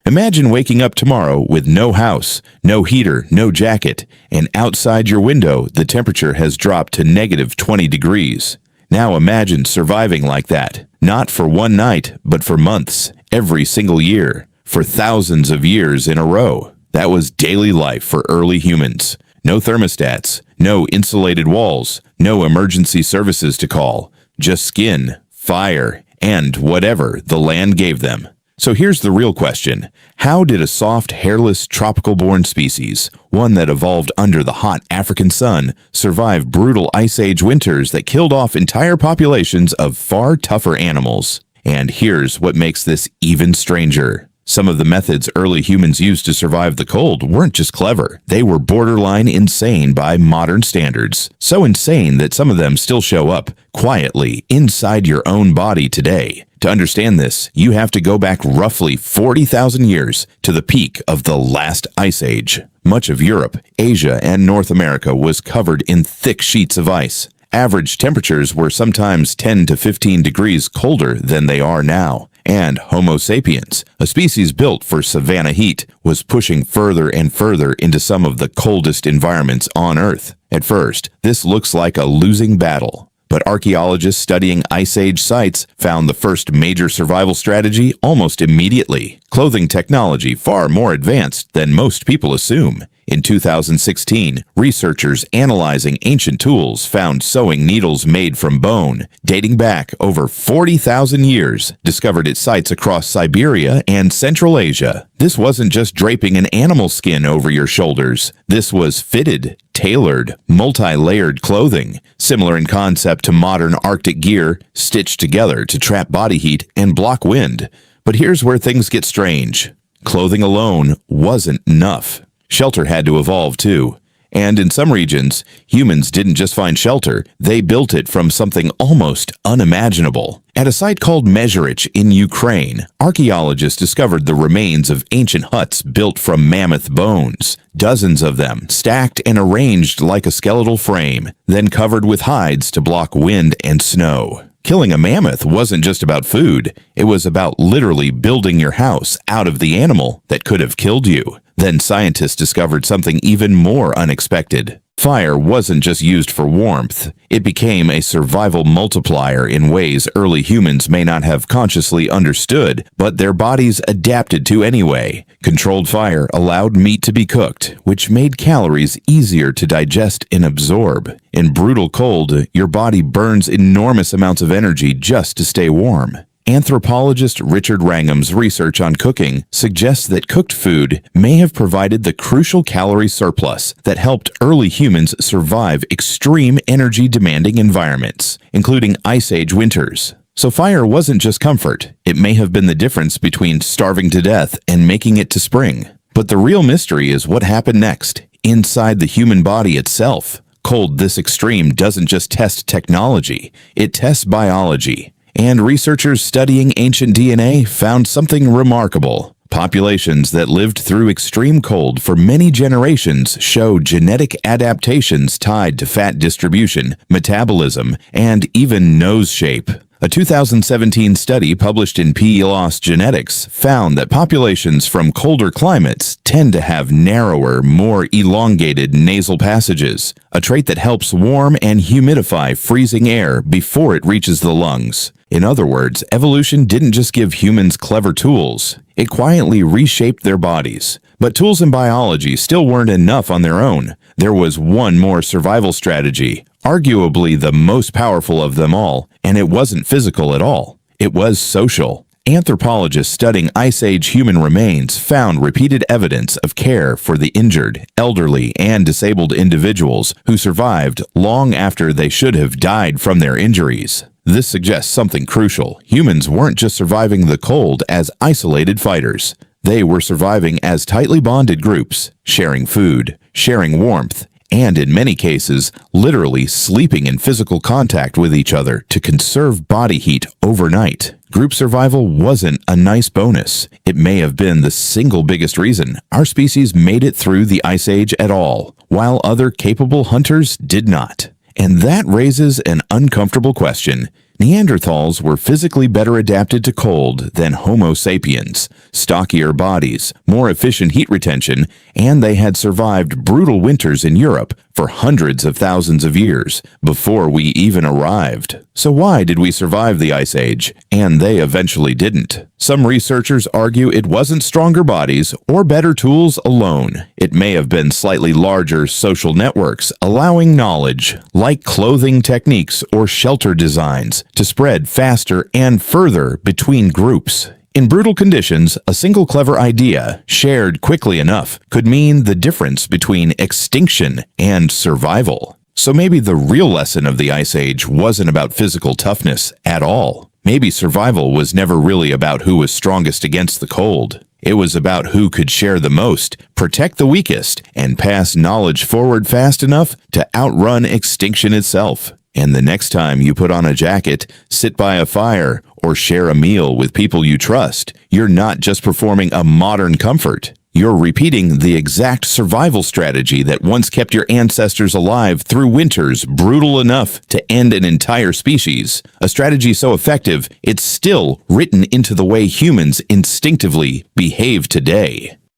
Imagine waking up tomorrow with no house, no heater, no jacket, and outside your window the temperature has dropped to negative 20 degrees. Now imagine surviving like that, not for one night, but for months, every single year, for thousands of years in a row. That was daily life for early humans. No thermostats, no insulated walls, no emergency services to call, just skin, fire, and whatever the land gave them. So here's the real question. How did a soft, hairless, tropical-born species, one that evolved under the hot African sun, survive brutal Ice Age winters that killed off entire populations of far tougher animals? And here's what makes this even stranger. Some of the methods early humans used to survive the cold weren't just clever. They were borderline insane by modern standards. So insane that some of them still show up quietly inside your own body today. To understand this, you have to go back roughly 40,000 years to the peak of the last Ice Age. Much of Europe, Asia, and North America was covered in thick sheets of ice. Average temperatures were sometimes 10 to 15 degrees colder than they are now. And Homo sapiens, a species built for savanna heat, was pushing further and further into some of the coldest environments on Earth. At first, this looks like a losing battle. But archaeologists studying Ice Age sites found the first major survival strategy almost immediately. Clothing technology far more advanced than most people assume. In 2016, researchers analyzing ancient tools found sewing needles made from bone, dating back over 40,000 years, discovered at sites across Siberia and Central Asia. This wasn't just draping an animal skin over your shoulders. This was fitted, tailored, multi-layered clothing, similar in concept to modern Arctic gear, stitched together to trap body heat and block wind. But here's where things get strange. Clothing alone wasn't enough. Shelter had to evolve too. And in some regions, humans didn't just find shelter, they built it from something almost unimaginable. At a site called Mezherich in Ukraine, archaeologists discovered the remains of ancient huts built from mammoth bones. Dozens of them, stacked and arranged like a skeletal frame, then covered with hides to block wind and snow. Killing a mammoth wasn't just about food, it was about literally building your house out of the animal that could have killed you. Then scientists discovered something even more unexpected. Fire wasn't just used for warmth, it became a survival multiplier in ways early humans may not have consciously understood, but their bodies adapted to anyway. Controlled fire allowed meat to be cooked, which made calories easier to digest and absorb. In brutal cold, your body burns enormous amounts of energy just to stay warm. Anthropologist Richard Wrangham's research on cooking suggests that cooked food may have provided the crucial calorie surplus that helped early humans survive extreme energy-demanding environments, including Ice Age winters. So fire wasn't just comfort, it may have been the difference between starving to death and making it to spring. But the real mystery is what happened next, inside the human body itself. Cold this extreme doesn't just test technology, it tests biology. And researchers studying ancient DNA found something remarkable. Populations that lived through extreme cold for many generations show genetic adaptations tied to fat distribution, metabolism, and even nose shape. A 2017 study published in PLOS Genetics found that populations from colder climates tend to have narrower, more elongated nasal passages, a trait that helps warm and humidify freezing air before it reaches the lungs. In other words, evolution didn't just give humans clever tools, it quietly reshaped their bodies. But tools in biology still weren't enough on their own. There was one more survival strategy, arguably the most powerful of them all, and it wasn't physical at all. It was social. Anthropologists studying Ice Age human remains found repeated evidence of care for the injured, elderly, and disabled individuals who survived long after they should have died from their injuries. This suggests something crucial. Humans weren't just surviving the cold as isolated fighters. They were surviving as tightly bonded groups, sharing food, sharing warmth, and in many cases, literally sleeping in physical contact with each other to conserve body heat overnight. Group survival wasn't a nice bonus. It may have been the single biggest reason our species made it through the Ice Age at all, while other capable hunters did not. And that raises an uncomfortable question. Neanderthals were physically better adapted to cold than Homo sapiens, stockier bodies, more efficient heat retention, and they had survived brutal winters in Europe for hundreds of thousands of years before we even arrived. So why did we survive the Ice Age, and they eventually didn't? Some researchers argue it wasn't stronger bodies or better tools alone. It may have been slightly larger social networks allowing knowledge, like clothing techniques or shelter designs, to spread faster and further between groups. In brutal conditions, a single clever idea, shared quickly enough, could mean the difference between extinction and survival. So maybe the real lesson of the Ice Age wasn't about physical toughness at all. Maybe survival was never really about who was strongest against the cold. It was about who could share the most, protect the weakest, and pass knowledge forward fast enough to outrun extinction itself. And the next time you put on a jacket, sit by a fire, or share a meal with people you trust, you're not just performing a modern comfort. You're repeating the exact survival strategy that once kept your ancestors alive through winters brutal enough to end an entire species. A strategy so effective, it's still written into the way humans instinctively behave today.